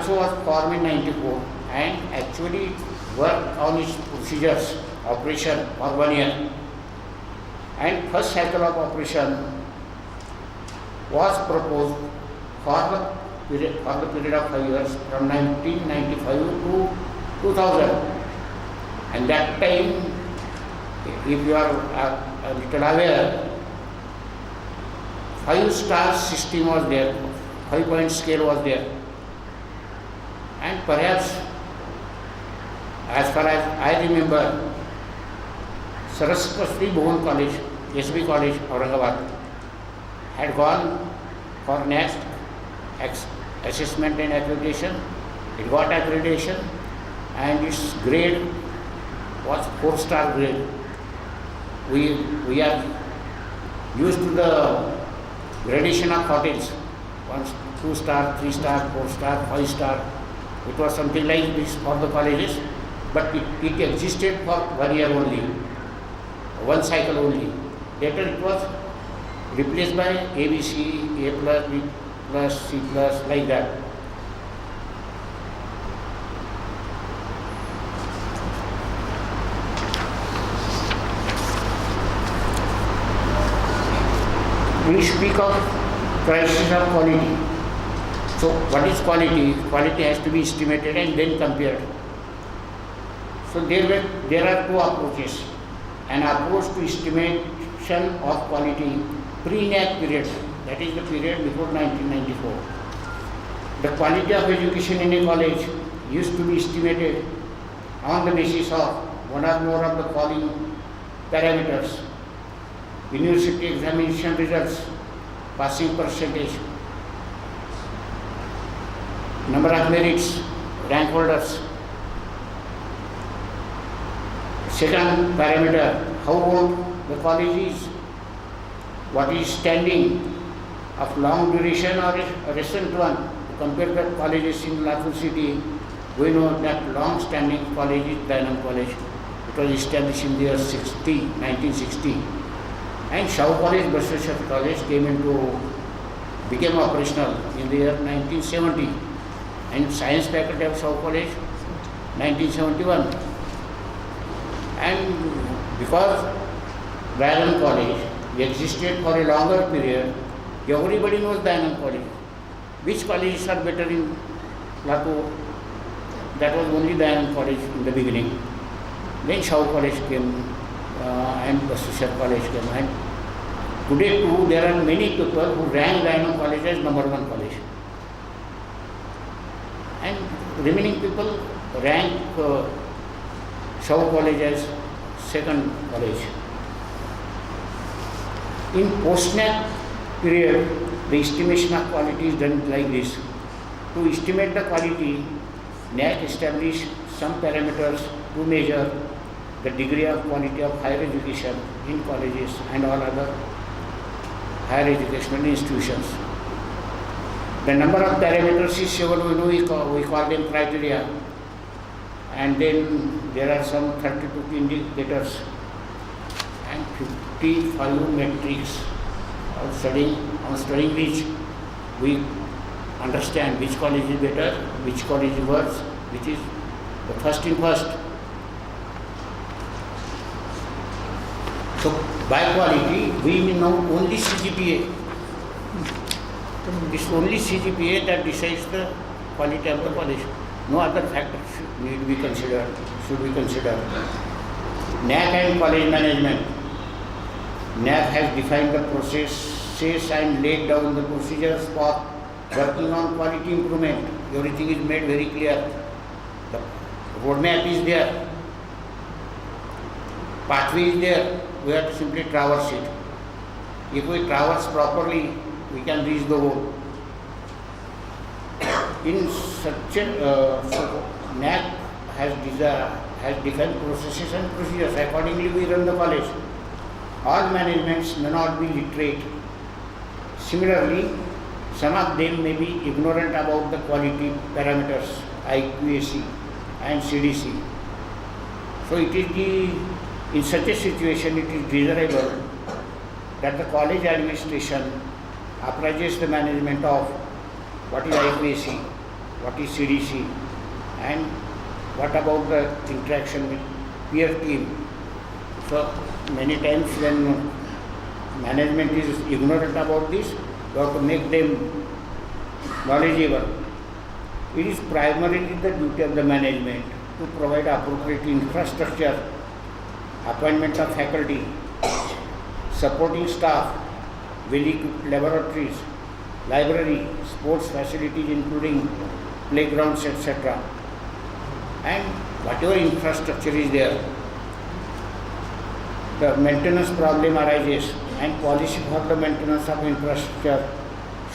also was formed in 94 and actually worked on its procedures, operation for 1 year. And first cycle of operation was proposed for the period of 5 years from 1995 to 2000. And that time, if you are a little aware, 5-star system was there, 5-point scale was there. And perhaps, as far as I remember, Scarcity Bhuvan College, SB College, Aurangabad, had gone for NAAC assessment and accreditation. It got accreditation and its grade was 4-star grade. We are used to the gradation of hotels, 2-star, 3-star, 4-star, 5-star. It was something like this for the colleges, but it existed for 1 year only, 1 cycle only. Later it was replaced by ABC, A plus, B plus, C plus, like that. We speak of crisis of quality. So what is quality? Quality has to be estimated and then compared. So there are 2 approaches. An approach to estimation of quality pre-NAAC period, that is the period before 1994. The quality of education in a college used to be estimated on the basis of one or more of the following parameters: university examination results, passing percentage, number of merits, rank holders. Second parameter, how old the college is, what is standing of long duration or a recent one. Compare the colleges in Latur city, we know that long standing college is Dynam College. It was established in the year 1960. And Shaw College, Basweshwar College became operational in the year 1970. And Science Faculty of Shaw College, 1971. And because Dynam College existed for a longer period, everybody knows Dynam College. Which colleges are better in Latur? That was only Dynam College in the beginning. Then Shaw College came and Basweshwar College came. And today too, there are many people who rank Dynam College as number 1 college. And remaining people rank Shaw College as 2nd college. In post-NAAC period, the estimation of quality is done like this. To estimate the quality, NAAC established some parameters to measure the degree of quality of higher education in colleges and all other higher educational institutions. The number of parameters is 7, we call them criteria. And then there are some 32 indicators and 55 metrics on studying which we understand which college is better, which college is worse, which is the first in first. So by quality, we know only CGPA. It's only CGPA that decides the quality of the college. No other factors should be considered. NAAC and college management. NAAC has defined the processes and laid down the procedures for working on quality improvement. Everything is made very clear. The roadmap is there. Pathway is there. We have to simply traverse it. If we traverse properly, we can reach the goal. In such NAAC has defined processes and procedures. Accordingly, we run the college. All managements may not be literate. Similarly, some of them may be ignorant about the quality parameters, IQAC and CDC. So in such a situation, it is desirable that the college administration appraises the management of what is IQAC, what is CDC, and what about the interaction with peer team. So many times when management is ignorant about this, you have to make them knowledgeable. It is primarily the duty of the management to provide appropriate infrastructure, appointment of faculty, supporting staff, well-equipped laboratories, library, sports facilities including playgrounds, etc. And whatever infrastructure is there, the maintenance problem arises and policy for the maintenance of infrastructure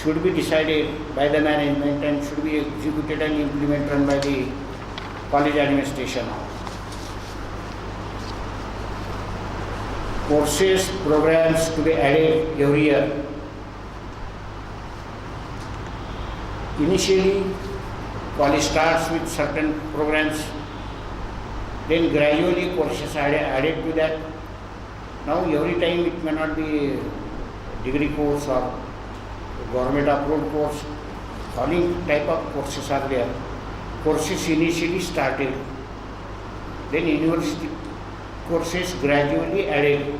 should be decided by the management and should be executed and implemented by the college administration. Courses, programs to be added every year. Initially, college starts with certain programs, then gradually courses are added to that. Now every time it may not be degree course or government approved course, following type of courses are there. Courses initially started, then university courses gradually added.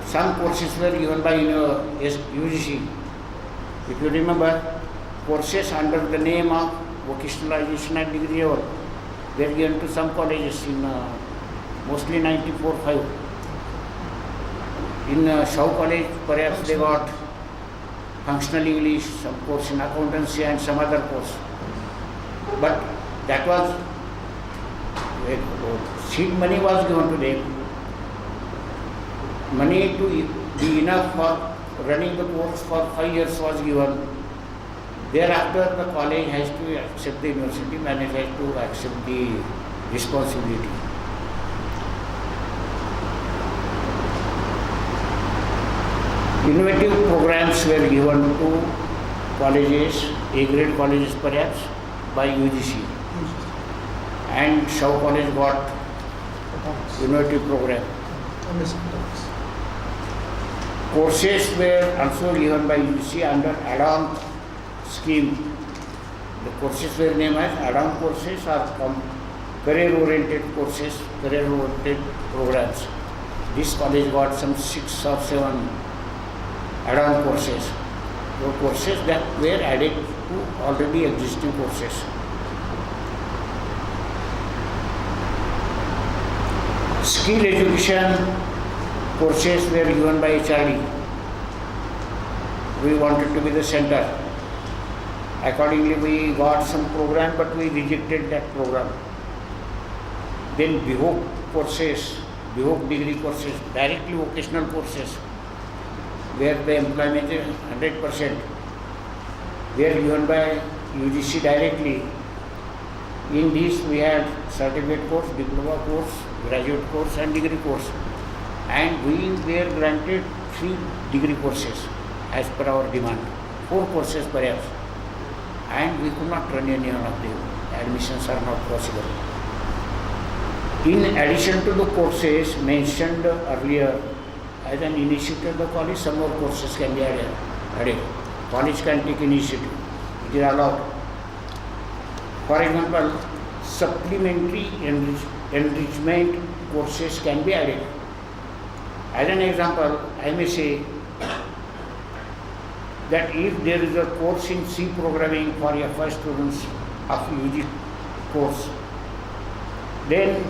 Some courses were given by UGC. If you remember, courses under the name of vocationalization and degree level were given to some colleges in mostly 94-5. In Shaw College, perhaps they got functional English, some course in accountancy and some other course. But that was, seed money was given to them. Money to be enough for running the course for 5 years was given. Thereafter the college has to accept, the university manager has to accept the responsibility. Innovative programs were given to colleges, A-grade colleges perhaps, by UGC. And Shaw College got innovative program. Courses were also given by UGC under add-on scheme. The courses were named as add-on courses or career-oriented courses, career-oriented programs. This college got some 6 or 7 add-on courses, or courses that were added to already existing courses. Skill education courses were given by HRD. We wanted to be the center. Accordingly, we got some program, but we rejected that program. Then VIII courses, VIII degree courses, directly vocational courses, where the employment is 100%, were given by UGC directly. In this we had certificate course, diploma course, graduate course and degree course. And we were granted 3 degree courses as per our demand, 4 courses perhaps. And we could not run any one of them. Admissions are not possible. In addition to the courses mentioned earlier, as an initiative of the college, some more courses can be added. College can take initiative. It is allowed. For example, supplementary enrichment courses can be added. As an example, I may say that if there is a course in C programming for FI students of UG course, then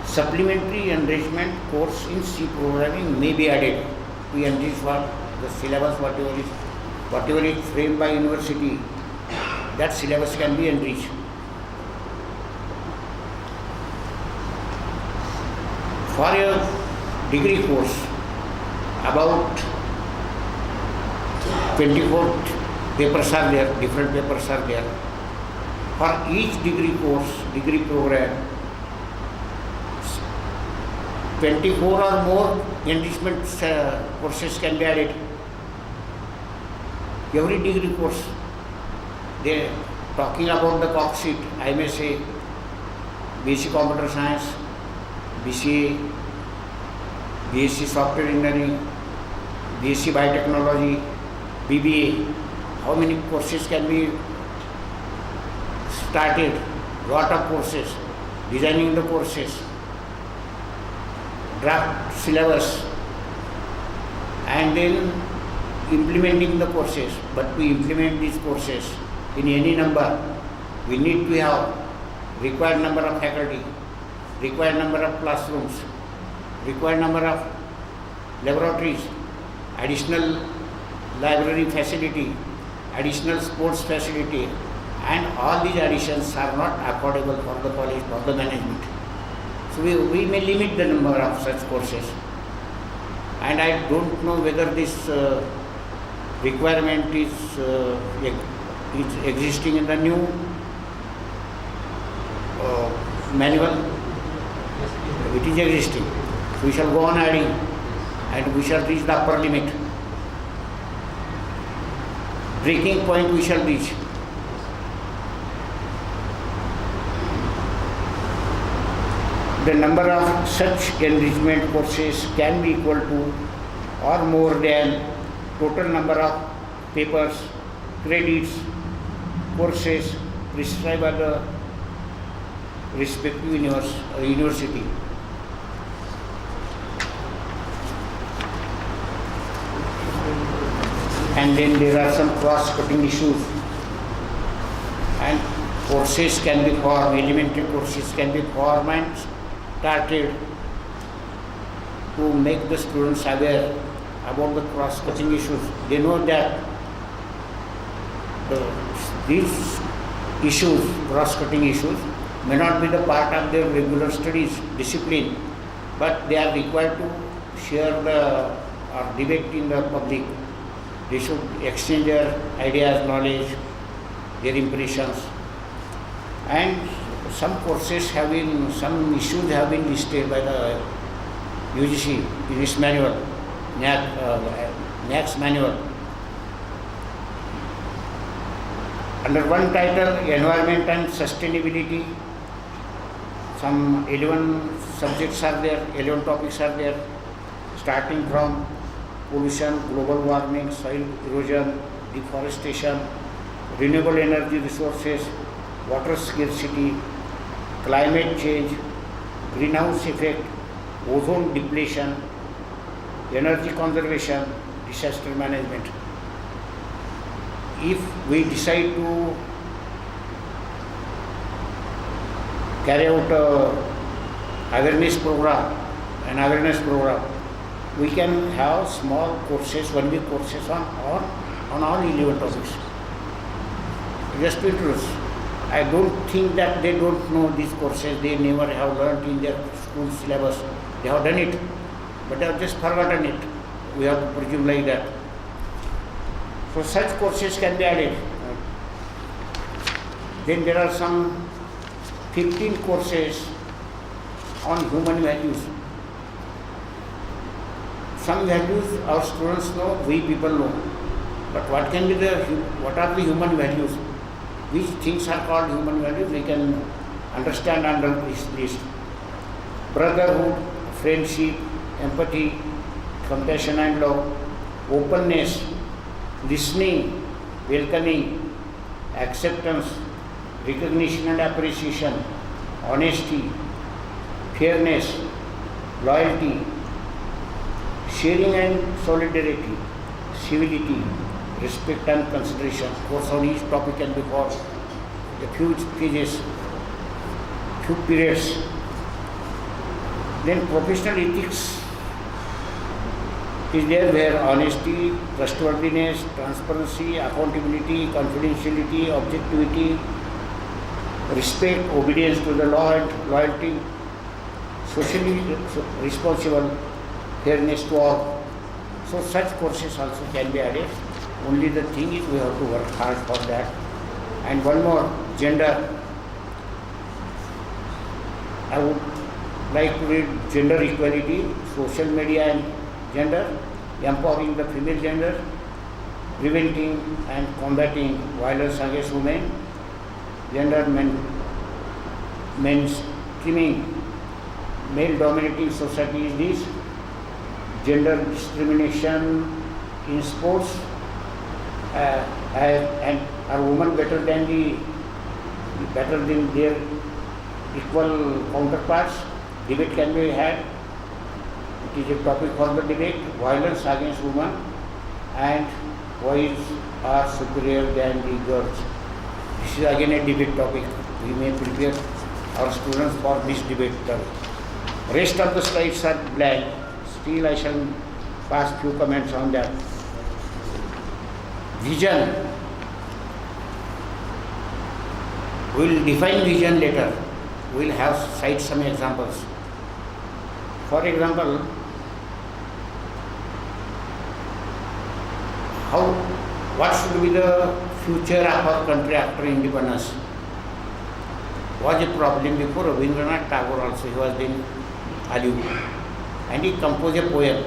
supplementary enrichment course in C programming may be added to enrich what the syllabus, whatever is framed by university, that syllabus can be enriched. For a degree course, about 24 papers are there, different papers are there. For each degree course, degree program, 24 or more enrichment courses can be added. Every degree course, they talking about the cock sheet, I may say BSc Computer Science, BCA, BSc Software Engineering, BSc Biotechnology, BBA, how many courses can be started, lot of courses, designing the courses, draft syllabus, and then implementing the courses. But to implement these courses in any number, we need to have required number of faculty, required number of classrooms, required number of laboratories, additional library facility, additional sports facility, and all these additions are not affordable for the college, for the management. So we may limit the number of such courses. And I don't know whether this requirement is existing in the new manual. It is existing. So we shall go on adding, and we shall reach the upper limit. Breaking point we shall reach. The number of such enrichment courses can be equal to or more than total number of papers, credits, courses prescribed by the respective university. And then there are some cross-cutting issues, and courses can be formed, elementary courses can be formed and started to make the students aware about the cross-cutting issues. They know that these issues, cross-cutting issues, may not be the part of their regular studies discipline, but they are required to share or debate in the public. They should exchange their ideas, knowledge, their impressions. And some courses have been, some issues have been listed by the UGC in this manual, NAAC's manual. Under one title, Environment and Sustainability, some 11 subjects are there, 11 topics are there, starting from pollution, global warming, soil erosion, deforestation, renewable energy resources, water scarcity, climate change, greenhouse effect, ozone depletion, energy conservation, disaster management. If we decide to carry out an awareness program, we can have small courses, 1 week courses on all 11 topics. Just to introduce. I don't think that they don't know these courses, they never have learnt in their school syllabus. They have done it, but they have just forgotten it. We have to presume like that. So such courses can be added. Then there are some 15 courses on human values. Some values our students know, we people know. But what are the human values? Which things are called human values? We can understand under this list. Brotherhood, friendship, empathy, compassion and love, openness, listening, welcoming, acceptance, recognition and appreciation, honesty, fairness, loyalty, sharing and solidarity, civility, respect and consideration. Of course, on each topic can be called a few pages, few periods. Then professional ethics is there, where honesty, trustworthiness, transparency, accountability, confidentiality, objectivity, respect, obedience to the law and loyalty, socially responsible, fairness to all. So such courses also can be added. Only the thing is we have to work hard for that. And one more, gender. I would like to read gender equality, social media and gender, empowering the female gender, preventing and combating violence against women, gender mainstreaming, male dominating society is this, gender discrimination in sports and are women better than their equal counterparts? Debate can be had. It is a topic for the debate. Violence against women and boys are superior than the girls. This is again a debate topic. We may prepare our students for this debate. The rest of the slides are blank. Still I shall pass few comments on that. Vision. We will define vision later. We will have cite some examples. For example, what should be the future of our country after independence? Was a problem before Rabindranath Tagore also. He was in Aliu and he composed a poem,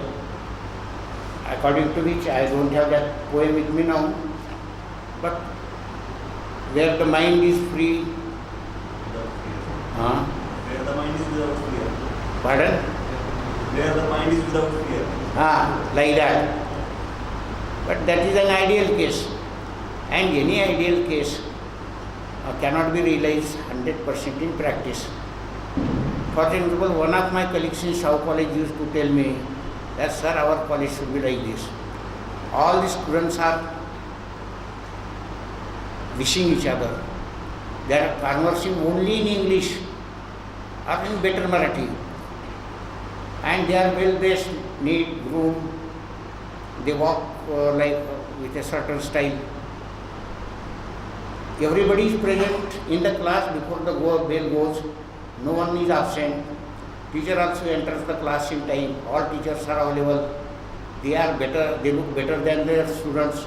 according to which I don't have that poem with me now, but where the mind is free. Where the mind is without fear. Pardon? Where the mind is without fear. Like that. But that is an ideal case, and any ideal case cannot be realized 100% in practice. For example, one of my colleagues in Shaw College used to tell me that, sir, our college should be like this. All the students are wishing each other. They are conversing only in English or in better Marathi. And they are well dressed, neat, groomed. They walk with a certain style. Everybody is present in the class before the bell goes. No one is absent. Teacher also enters the class in time. All teachers are available. They are better. They look better than their students.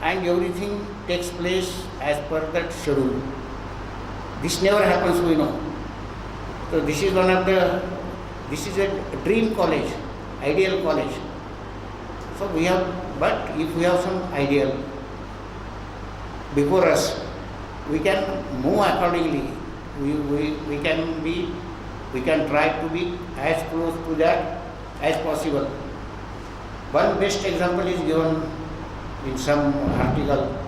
And everything takes place as per that schedule. This never happens, we know. So this is this is a dream college, ideal college. So but if we have some ideal before us, we can move accordingly. We can try to be as close to that as possible. One best example is given in some article,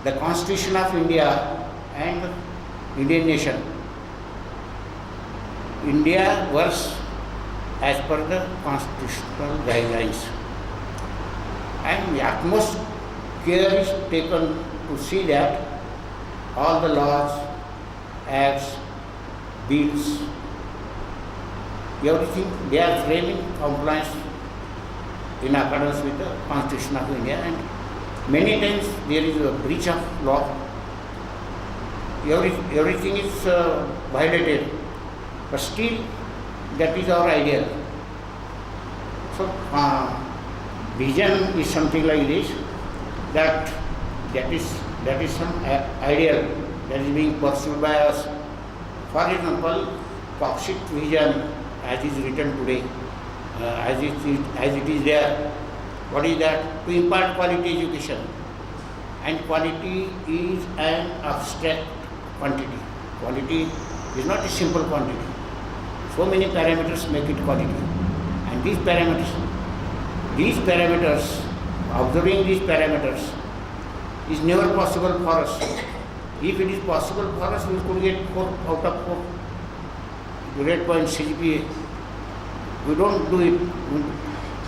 the Constitution of India and Indian nation. India works as per the constitutional guidelines, and the utmost care is taken to see that all the laws, acts, bills, everything, they are framed in compliance in accordance with the Constitution of India, and many times there is a breach of law. Everything is violated, but still that is our ideal. So vision is something like this, that is some ideal that is being pursued by us. For example, Coxit vision as is written today, as it is there. What is that? To impart quality education, and quality is an abstract quantity. Quality is not a simple quantity. So many parameters make it quality, and these parameters, observing these parameters is never possible for us. If it is possible for us, we could get 4 out of 4 grade point CGPA. We don't do it.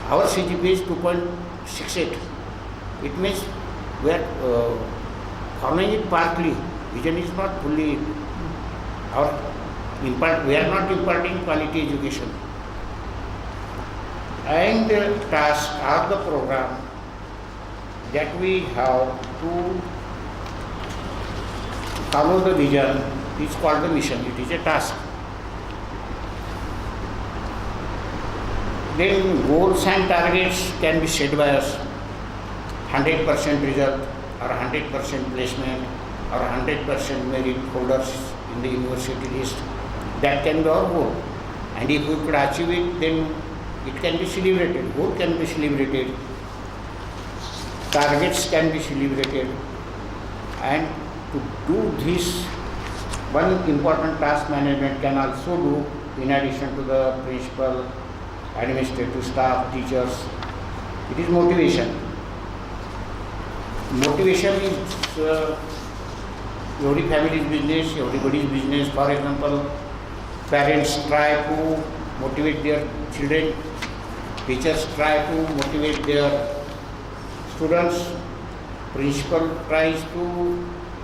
Our CGPA is 2.68. It means we are following it partly. Vision is not fully. We are not imparting quality education. And the task of the program that we have to follow the vision is called the mission. It is a task. Then goals and targets can be set by us. 100% result, or 100% placement, or 100% merit holders in the university list. That can be our goal. And if we could achieve it, then it can be celebrated. Goal can be celebrated. Targets can be celebrated. And to do this, one important task management can also do, in addition to the principal, administrative staff, teachers, it is motivation. motivation is every family's business, everybody's business. For example, parents try to motivate their children, teachers try to motivate their students, principal tries to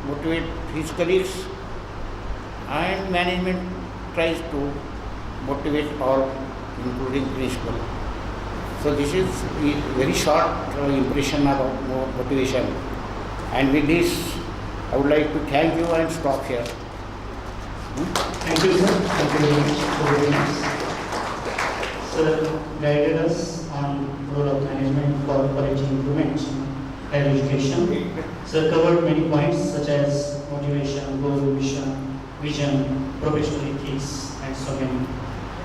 motivate his colleagues, and management tries to motivate all, including principal. So this is a very short impression about motivation. And with this, I would like to thank you and stop here. Thank you, sir. Thank you very much for your remarks. Sir guided us on role of management for encouraging improvement in higher education. Sir covered many points such as motivation, goal, mission, vision, professional ethics, and so many.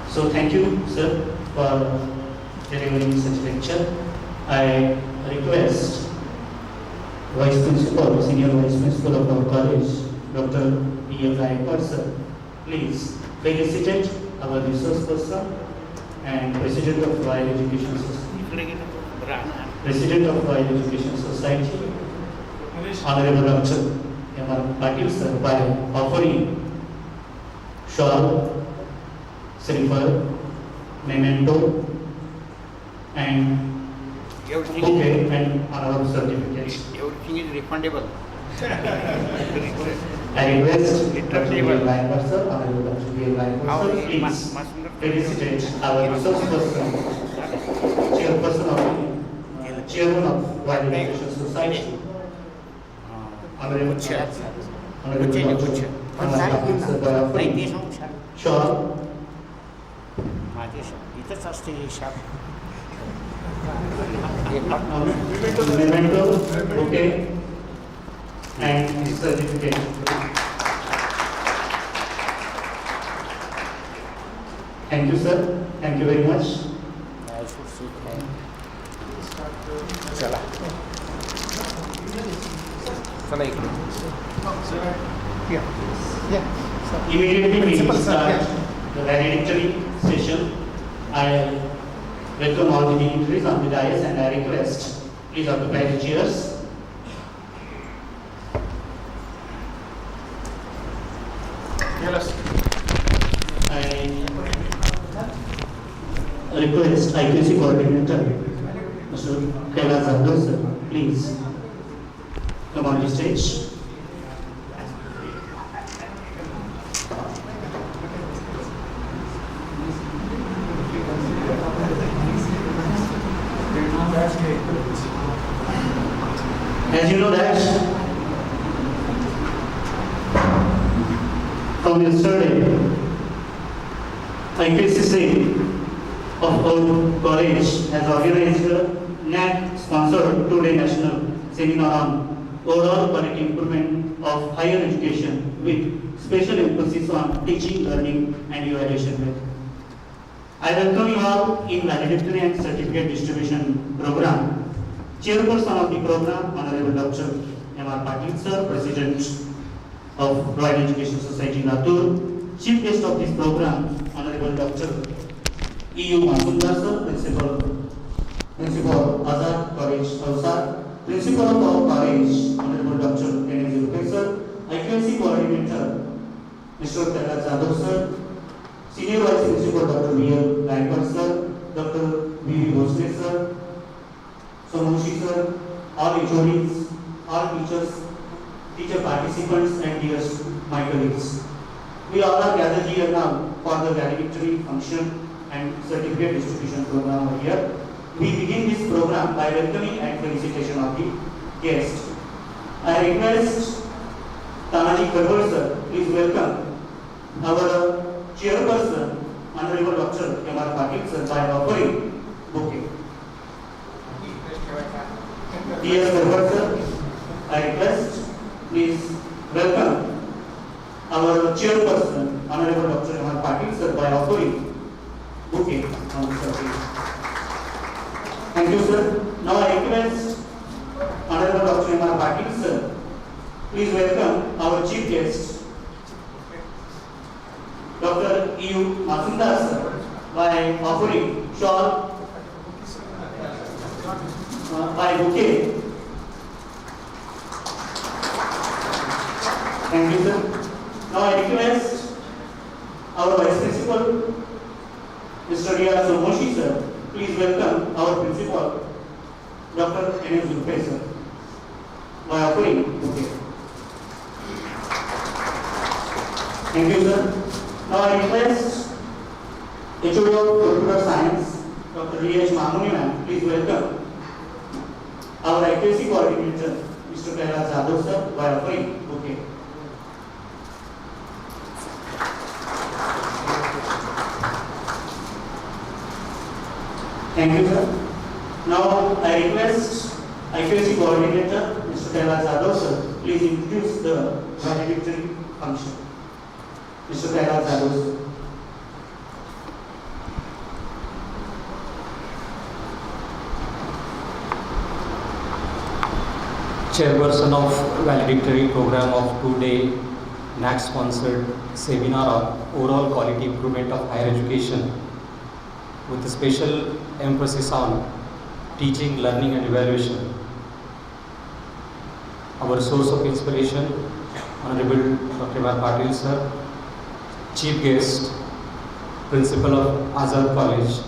So thank you, sir, for delivering such lecture. I request Vice Principal, Senior Vice Principal of our college, Dr. P.F. Gaikwad, sir, please felicitate our resource person and President of VIII Education Society, Honorable Dr. M.R. Patil, sir, by offering shawl, silver, memento, and bouquet and honorable certificate. Everything is refundable. I request Dr. B.L. Gaikwad, sir, Honorable Dr. B.L. Gaikwad, sir, please felicitate our resource person, chairperson of chairman of VIII Education Society, Honorable Chair, Honorable Dr. Sir, by offering shawl, इथंच असते शाप. memento, bouquet, and certificate. Thank you, sir. Thank you very much. चला चला इकडे. Immediately we start the valedictory session. I welcome all the dignitaries on the dais and I request, please occupy the chairs. I request IQC coordinator, Mr. Latur, sir, please come on the stage. As you know that from yesterday, IPCC of our college has organized a NAAC sponsored two-day national seminar on overall quality improvement of higher education with special emphasis on teaching, learning and evaluation method. I welcome you all in valedictory and certificate distribution program. Chairperson of the program, Honorable Dr. M.R. Patil, sir, President of VIII Education Society, Latur. Chief guest of this program, Honorable Dr. E.U. Masundar, sir, Principal Azad College, Hausar. Principal of our college, Honorable Dr. N.A.C. Professor, IQC Coordinator, Mr. Latur, sir. Senior Vice Principal, Dr. B.L. Gaikwad, sir, Dr. B.V. Bhosle, sir, Somoshi, sir, all HODs, all teachers, teacher participants, and dear my colleagues. We all are gathered here now for the valedictory function and certificate distribution program over here. We begin this program by welcoming and felicitation of the guests. I request Tanaji Karwar, sir, please welcome our chairperson, Honorable Dr. M.R. Patil, sir, by offering bouquet. Dear Karwar, sir, I request, please welcome our chairperson, Honorable Dr. M.R. Patil, sir, by offering bouquet on the surface. Thank you, sir. Now I request Honorable Dr. M.R. Patil, sir, please welcome our chief guest, Dr. E.U. Masundar, sir, by offering shawl, by bouquet, Thank you, sir. Now I request our Vice Principal, Mr. D.R. Somoshi, sir. Please welcome our Principal, Dr. N.S. Zulfe, sir, by offering bouquet. Thank you, sir. Now I request HOD of Computer Science, Dr. V.H. Mahmuni, ma'am. Please welcome our accuracy coordinator, Mr. Kailash Jadhav, sir, by offering bouquet. Thank you, sir. Now I request accuracy coordinator, Mr. Kailash Jadhav, sir, please introduce the valedictory function. Mr. Kailash Jadhav, sir. Chairperson of valedictory program of 2-day NAAC sponsored seminar on overall quality improvement of higher education with a special emphasis on teaching, learning and evaluation. Our source of inspiration, Honorable Dr. Patil sir, Chief Guest, Principal of Azad College,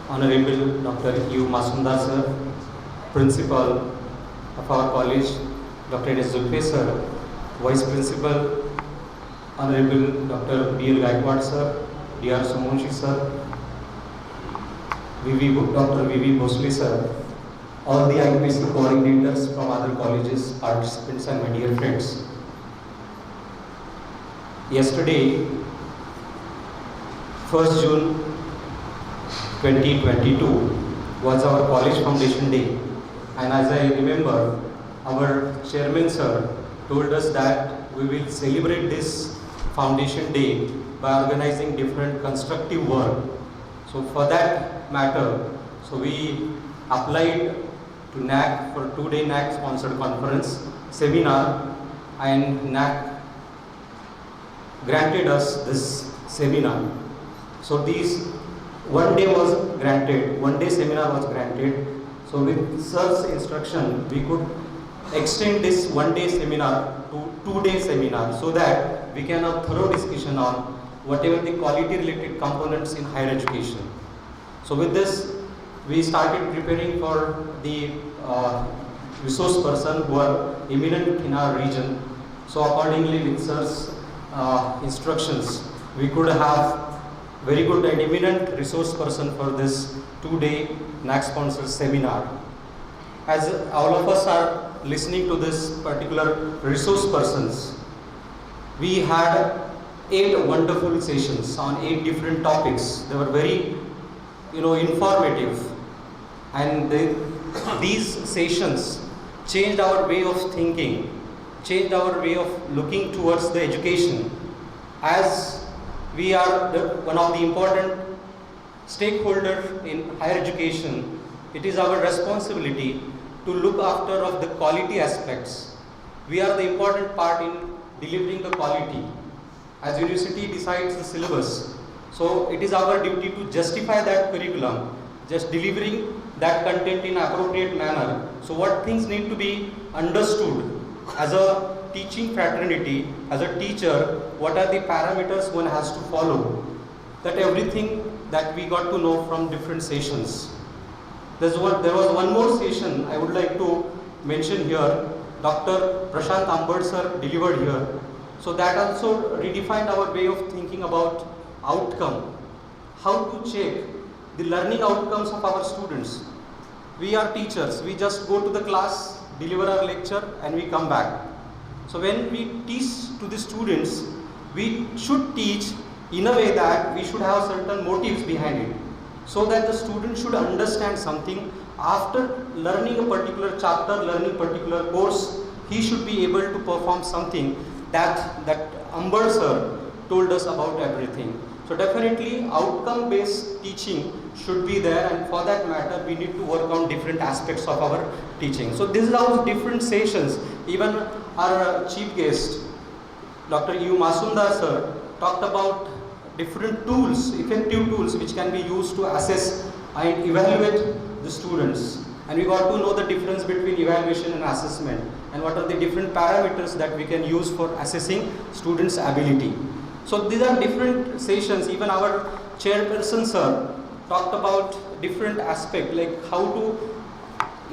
Honorable Dr. U. Masundar sir, Principal of our college, Dr. N.S. Zulfe sir, Vice Principal, Honorable Dr. B.L. Gaikwad sir, D.R. Somoshi sir, Dr. V.V. Bhosle sir, all the IPC coordinators from other colleges, participants and my dear friends. Yesterday, 1st June 2022 was our college foundation day. And as I remember, our chairman sir told us that we will celebrate this foundation day by organizing different constructive work. So for that matter, so we applied to NAAC for 2-day NAAC sponsored conference seminar, and NAAC granted us this seminar. So these 1 day was granted, 1 day seminar was granted. So with sir's instruction, we could extend this 1 day seminar to 2 day seminar so that we can have thorough discussion on whatever the quality related components in higher education. So with this, we started preparing for the resource person who are eminent in our region. So accordingly with sir's instructions, we could have very good and eminent resource person for this 2-day NAAC sponsored seminar. As all of us are listening to this particular resource persons, we had 8 wonderful sessions on 8 different topics. They were very, informative, and these sessions changed our way of thinking, changed our way of looking towards the education. As we are one of the important stakeholders in higher education, it is our responsibility to look after of the quality aspects. We are the important part in delivering the quality. As university decides the syllabus, so it is our duty to justify that curriculum, just delivering that content in appropriate manner. So what things need to be understood as a teaching fraternity, as a teacher, what are the parameters one has to follow, that everything that we got to know from different sessions. There was one more session I would like to mention here. Dr. Prashant Ambad sir delivered here. So that also redefined our way of thinking about outcome. How to check the learning outcomes of our students. We are teachers, we just go to the class, deliver our lecture and we come back. So when we teach to the students, we should teach in a way that we should have certain motives behind it, so that the student should understand something. After learning a particular chapter, learning a particular course, he should be able to perform something that Ambad sir told us about everything. So definitely outcome based teaching should be there, and for that matter we need to work on different aspects of our teaching. So this is our different sessions. Even our chief guest, Dr. U. Masundar sir, talked about different tools, effective tools which can be used to assess and evaluate the students. and we got to know the difference between evaluation and assessment, and what are the different parameters that we can use for assessing students' ability. So these are different sessions. Even our chairperson sir talked about different aspects, like how to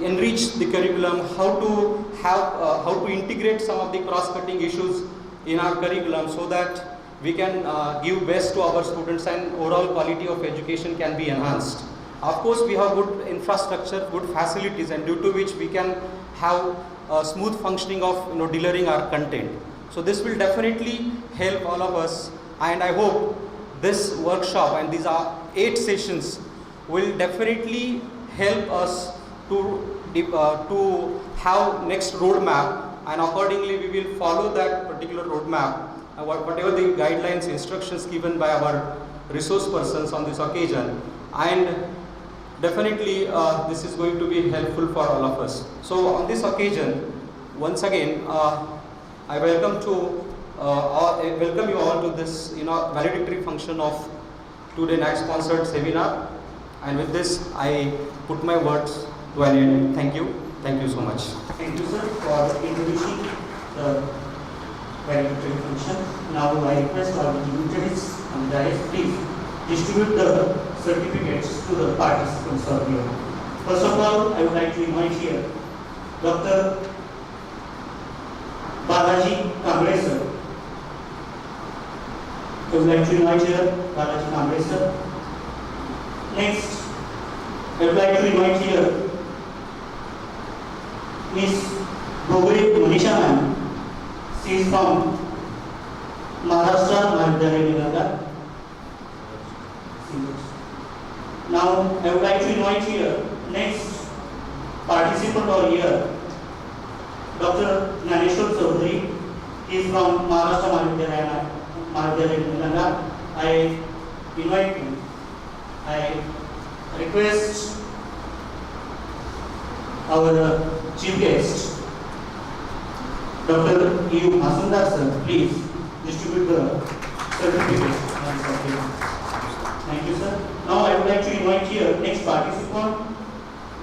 enrich the curriculum, how to integrate some of the cross-cutting issues in our curriculum, so that we can give best to our students and overall quality of education can be enhanced. Of course, we have good infrastructure, good facilities, and due to which we can have a smooth functioning of delivering our content. So this will definitely help all of us, and I hope this workshop and these are 8 sessions will definitely help us to have next roadmap, and accordingly we will follow that particular roadmap, whatever the guidelines, instructions given by our resource persons on this occasion, and definitely this is going to be helpful for all of us. So on this occasion, once again, I welcome you all to this valedictory function of today NAAC sponsored seminar, and with this I put my words to an end. Thank you so much. Thank you, sir, for introducing the valedictory function. Now I request our dignitaries and guys, please distribute the certificates to the participants of here. First of all, I would like to invite here Dr. Balaji Kamble sir. I would like to invite here Balaji Kamble sir. Next, I would like to invite here Miss Gogri Manisha ma'am. She is from Maharashtra, Maharashtra. Now, I would like to invite here next participant over here, Dr. Naneshwar Chaudhary. He is from Maharashtra, Maharashtra. I invite him. I request our chief guest, Dr. E. Masundar sir, please distribute the certificate. Thank you, sir. Now I would like to invite here next participant,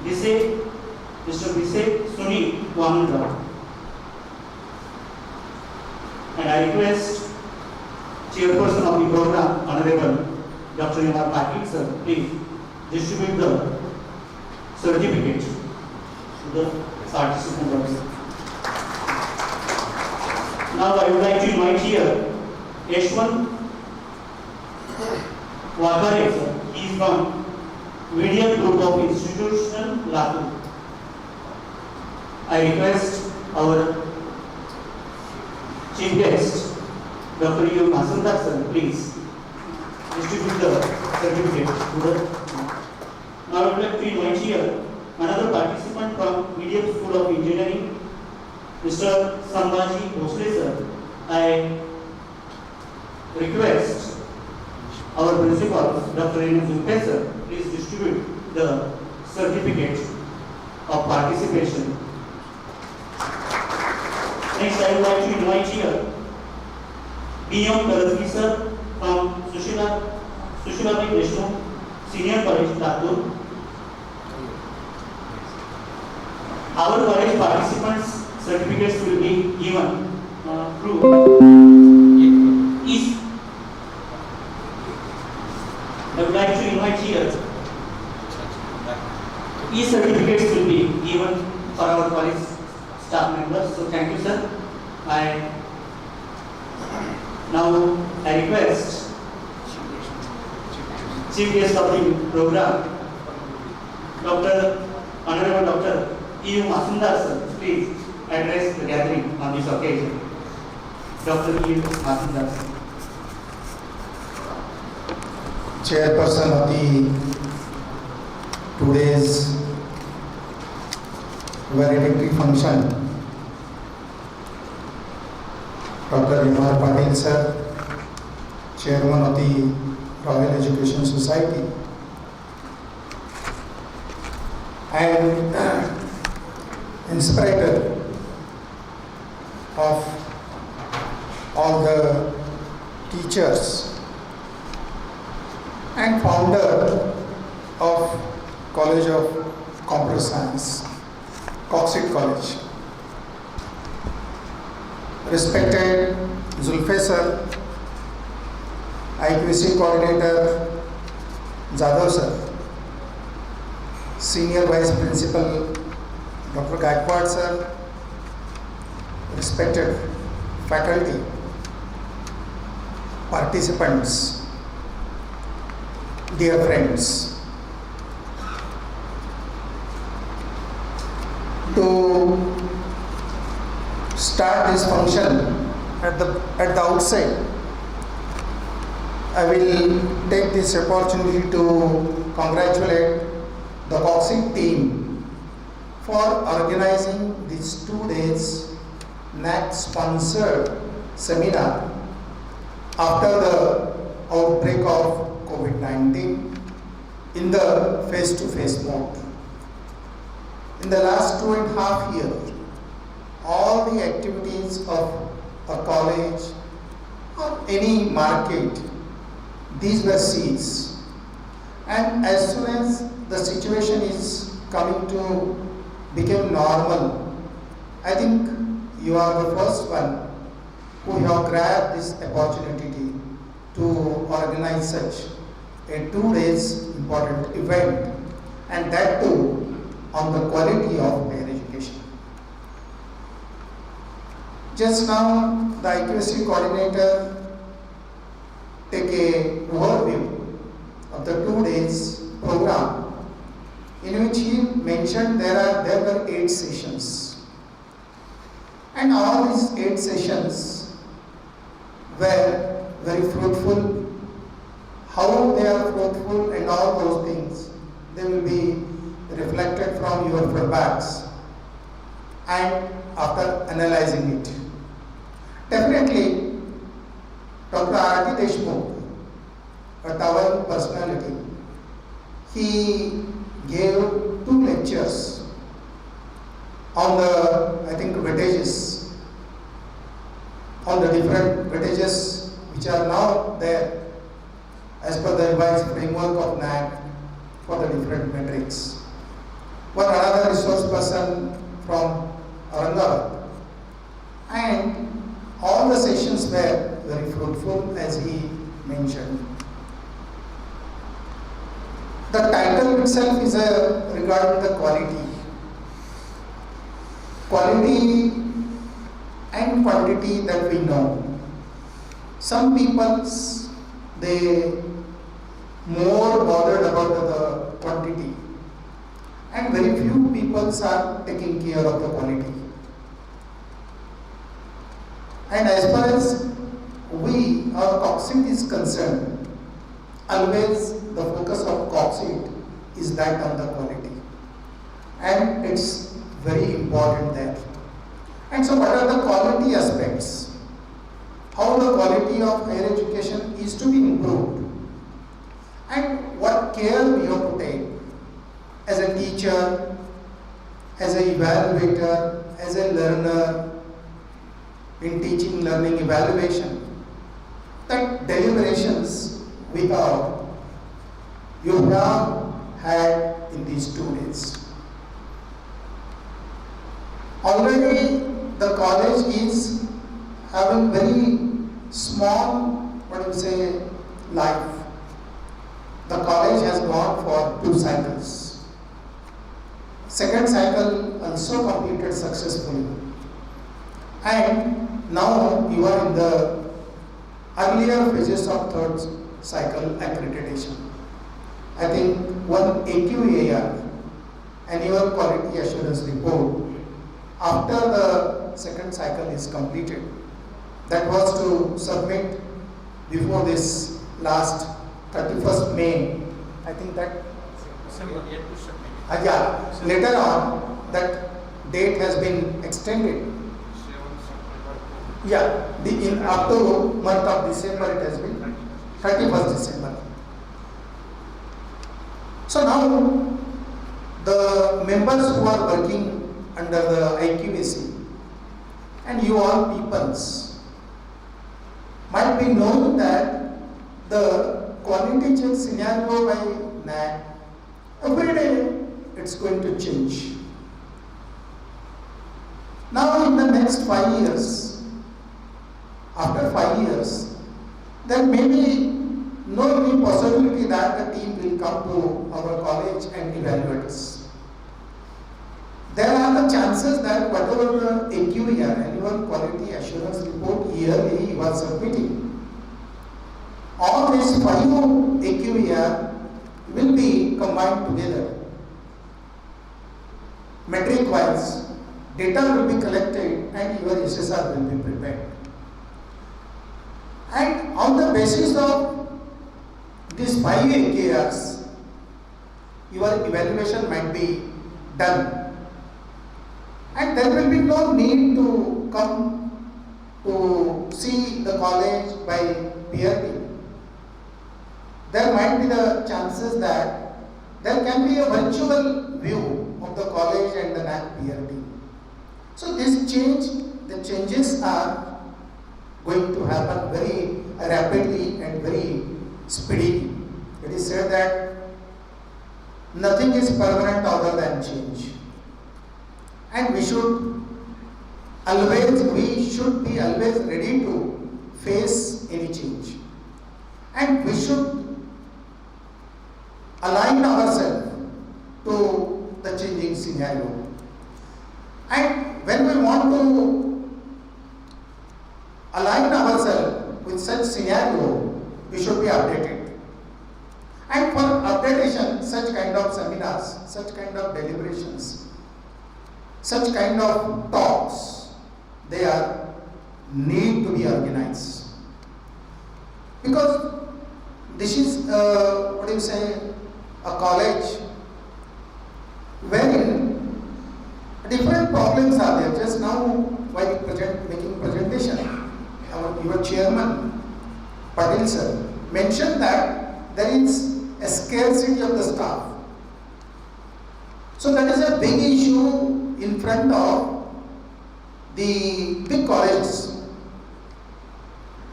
Mr. VIII Suni Wamanrao. And I request chairperson of the program, Honorable Dr. Patil sir, please distribute the certificate to the participant also. Now I would like to invite here Yashwant Wakare sir. He is from VIII Group of Institution, Latur. I request our chief guest, Dr. U. Masundar sir, please distribute the certificate to the. Now I would like to invite here another participant from VIII School of Engineering, Mr. Sambhaji Bhosle sir. I request our principal, Dr. N. Zulfe sir, please distribute the certificate of participation. Next, I would like to invite here B.M. Karazgi sir from Sushila Deshmukh Senior College, Latur. Our college participants' certificates will be given through I would like to invite here e-certificates will be given for our college staff members. So thank you, sir. Now I request chief guest of the program, Honorable Dr. E. Masundar sir, please address the gathering on this occasion. Dr. E. Masundar sir. Chairperson of the today's valedictory function, Dr. M.R. Patil sir, Chairman of the Royal Education Society, and inspirator of all the teachers and founder of College of Computer Science, Coxit College. Respected Zulfe sir, IQC Coordinator Jadhav sir, Senior Vice Principal Dr. Gaikwad sir, respected faculty, participants, dear friends. To start this function at the outset, I will take this opportunity to congratulate the Coxit team for organizing this 2 days NAAC sponsored seminar after the outbreak of COVID-19 in the face-to-face mode. In the last 2.5 years, all the activities of a college or any market, these were ceased. And as soon as the situation is coming to become normal, I think you are the first one who have grabbed this opportunity to organize such a 2 days important event, and that too on the quality of higher education. Just now, the IQC coordinator take a overview of the 2 days program, in which he mentioned there were 8 sessions, and all these 8 sessions were very fruitful. How they are fruitful and all those things, they will be reflected from your feedbacks and after analyzing it. Definitely, Dr. R.T. Deshmukh, a towering personality, he gave 2 lectures on the, I think, weightages, on the different weightages which are now there as per the revised framework of NAAC for the different metrics. One another resource person from Aurangabad, and all the sessions were very fruitful as he mentioned. The title itself is regarding the quality and quantity that we know. Some people, they more bothered about the quantity, and very few people are taking care of the quality. And as far as our Coxit is concerned, always the focus of Coxit is that on the quality, and it's very important there. And so what are the quality aspects? How the quality of higher education is to be improved, and what care we have to take as a teacher, as an evaluator, as a learner in teaching, learning, evaluation, that deliberations you have had in these 2 days. Already the college is having very small, life. The college has gone for 2 cycles. Second cycle also completed successfully. And now you are in the earlier phases of 3rd cycle accreditation. I think one AQAR, annual quality assurance report, after the 2nd cycle is completed, that was to submit before this last 31st May. I think that later on that date has been extended. In October, month of December, it has been 31st December. So now the members who are working under the IQAC and you all peoples might be known that the quality check scenario by NAAC, every day it's going to change. Now in the next 5 years, after 5 years, there may be no any possibility that the team will come to our college and evaluate us. There are the chances that whatever the AQR, annual quality assurance report yearly you are submitting, all these 5 AQR will be combined together. Metric wise, data will be collected and your SSR will be prepared. And on the basis of these 5 AQRs, your evaluation might be done. And there will be no need to come to see the college by peer team. There might be the chances that there can be a virtual view of the college and the NAAC peer team. So this the changes are going to happen very rapidly and very speedily. It is said that nothing is permanent other than change. And we should be always ready to face any change. And we should align ourselves to the changing scenario. And when we want to align ourselves with such scenario, we should be updated. And for updation, such kind of seminars, such kind of deliberations, such kind of talks, they are need to be organized. Because this is, a college wherein different problems are there. Just now, while making presentation, your chairman, Patil sir, mentioned that there is a scarcity of the staff. So that is a big issue in front of the big colleges.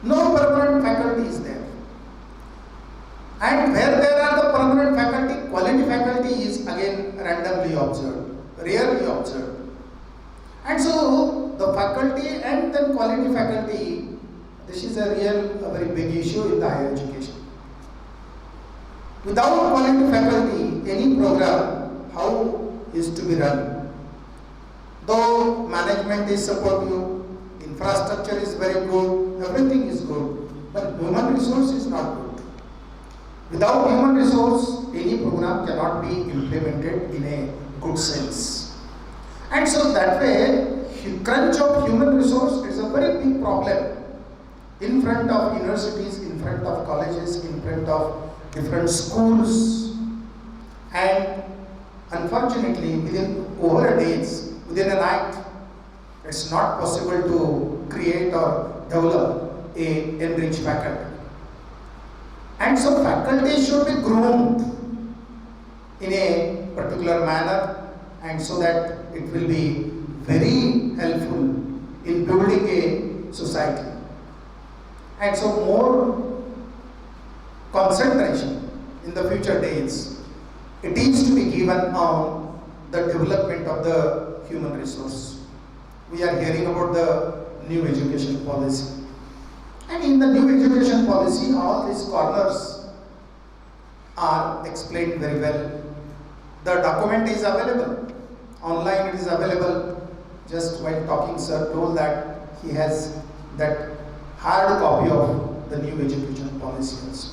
No permanent faculty is there. And where there are the permanent faculty, quality faculty is again randomly observed, rarely observed. And so the faculty and then quality faculty, this is a very big issue in the higher education. Without quality faculty, any program, how is to be run? Though management is supportive, infrastructure is very good, everything is good, but human resource is not good. Without human resource, any program cannot be implemented in a good sense. And so that way, crunch of human resource is a very big problem in front of universities, in front of colleges, in front of different schools. And unfortunately, over days, within a night, it's not possible to create or develop a enriched faculty. And so faculty should be groomed in a particular manner, and so that it will be very helpful in building a society. And so more concentration in the future days, it is to be given on the development of the human resource. We are hearing about the new education policy. And in the new education policy, all these corners are explained very well. The document is available. Online it is available. Just while talking, sir told that he has that hard copy of the new education policy also.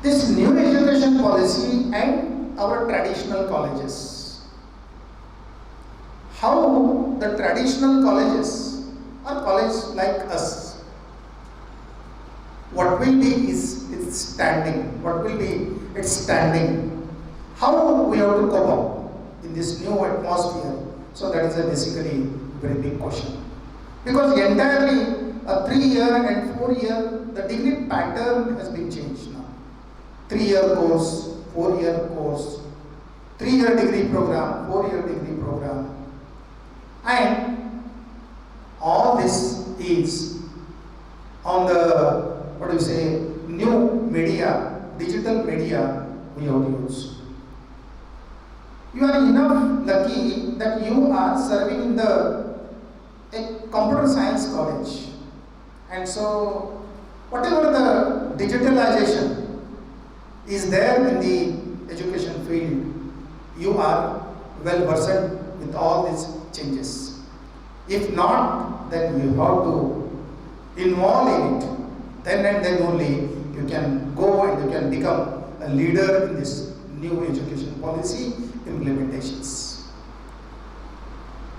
This new education policy and our traditional colleges. How the traditional colleges or colleges like us, what will be its standing? What will be its standing? How we have to cope up in this new atmosphere? So that is a basically very big question. Because entirely a 3-year and 4-year, the degree pattern has been changed now. 3-year course, 4-year course, 3-year degree program, 4-year degree program. And all this is on the, new media, digital media we have to use. You are enough lucky that you are serving in a computer science college. And so, whatever the digitalization is there in the education field, you are well versed with all these changes. If not, then you have to involve in it. Then and then only you can go and you can become a leader in this new education policy implementations.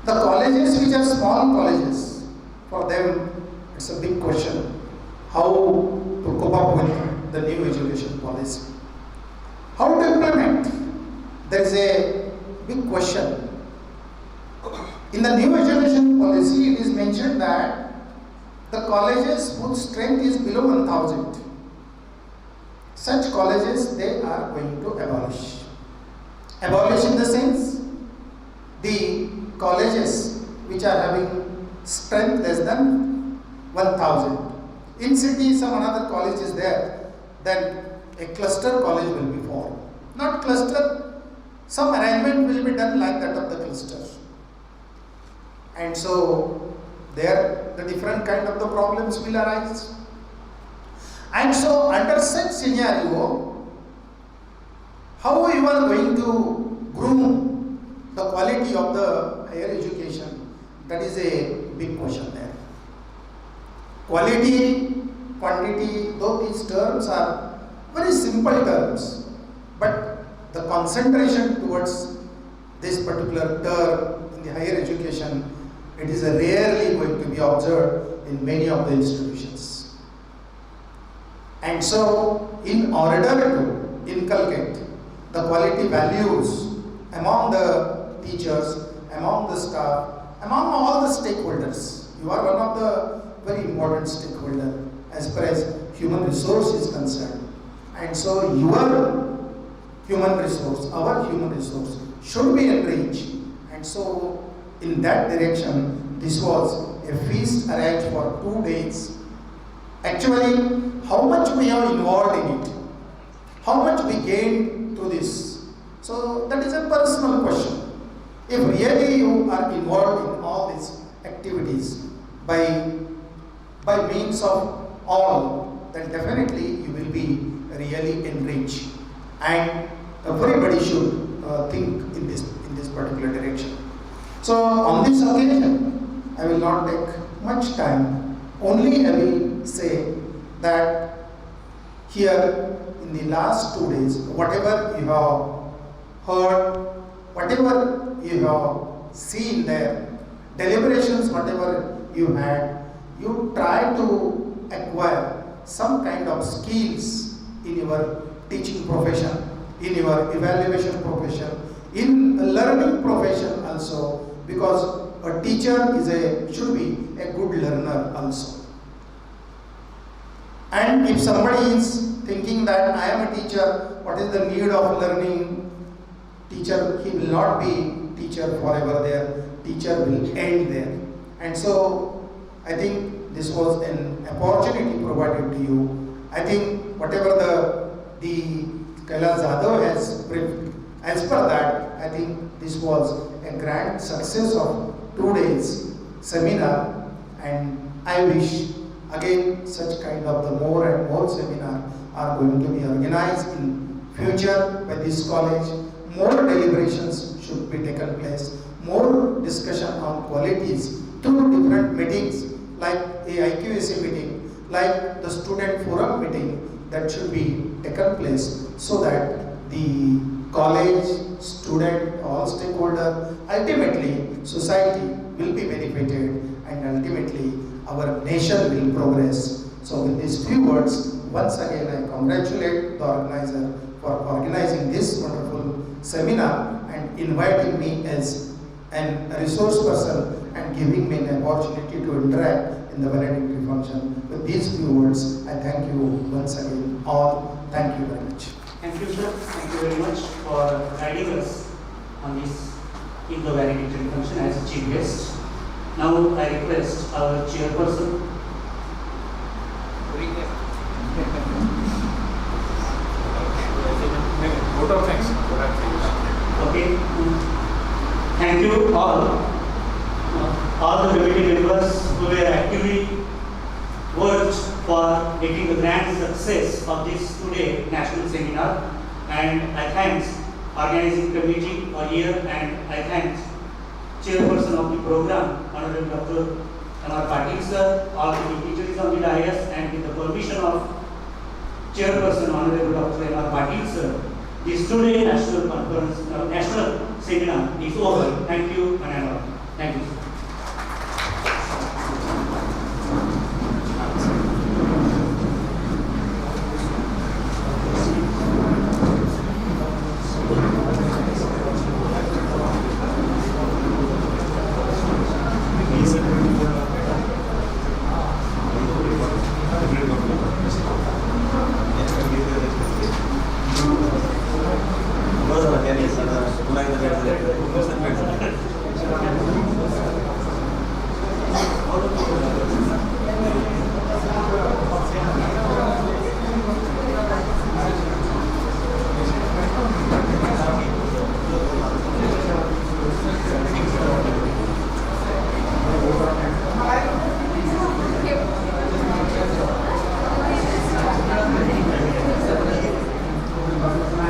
The colleges which are small colleges, for them it's a big question how to cope up with the new education policy. How to implement? There is a big question. In the new education policy, it is mentioned that the colleges whose strength is below 1,000, such colleges they are going to abolish. Abolish in the sense, the colleges which are having strength less than 1,000. In city, some another college is there, then a cluster college will be formed. Not cluster, some arrangement will be done like that of the cluster. And so, there the different kind of the problems will arise. And so, under such scenario, how you are going to groom the quality of the higher education? That is a big question there. Quality, quantity, though these terms are very simple terms, but the concentration towards this particular term in the higher education, it is rarely going to be observed in many of the institutions. And so, in order to inculcate the quality values among the teachers, among the staff, among all the stakeholders, you are one of the very important stakeholder as far as human resource is concerned. And so, your human resource, our human resource should be enriched. And so, in that direction, this was a feast arranged for 2 days. Actually, how much we are involved in it, how much we gained through this. So that is a personal question. If really you are involved in all these activities by means of all, then definitely you will be really enriched. And everybody should think in this particular direction. So on this occasion, I will not take much time. Only I will say that here in the last 2 days, whatever you have heard, whatever you have seen there, deliberations, whatever you had, you try to acquire some kind of skills in your teaching profession, in your evaluation profession, in a learning profession also, because a teacher should be a good learner also. And if somebody is thinking that I am a teacher, what is the need of learning? Teacher, he will not be teacher forever there. Teacher will end there. And so, I think this was an opportunity provided to you. I think whatever the Kailash Jadhav has briefed, as per that, I think this was a grand success of 2 days seminar, and I wish again such kind of the more and more seminar are going to be organized in future by this college. More deliberations should be taken place, more discussion on qualities through different meetings like a IQAC meeting, like the student forum meeting, that should be taken place so that the college, student, all stakeholder, ultimately society will be benefited, and ultimately our nation will progress. So with these few words, once again I congratulate the organizer for organizing this wonderful seminar and inviting me as a resource person and giving me an opportunity to interact in the valedictory function. With these few words, I thank you once again all. Thank you very much. Thank you, sir. Thank you very much for guiding us on this in the valedictory function as a chief guest. Now I request our chairperson. Vote of thanks. Okay, to for making the grand success of this today national seminar, and I thanks organizing committee for here, and I thanks chairperson of the program, Honorable Dr. Patil sir, all the dignitaries on the dais, and with the permission of chairperson Honorable Dr. Patil sir, this today national conference, national seminar is over. Thank you, and I'm out. Thank you.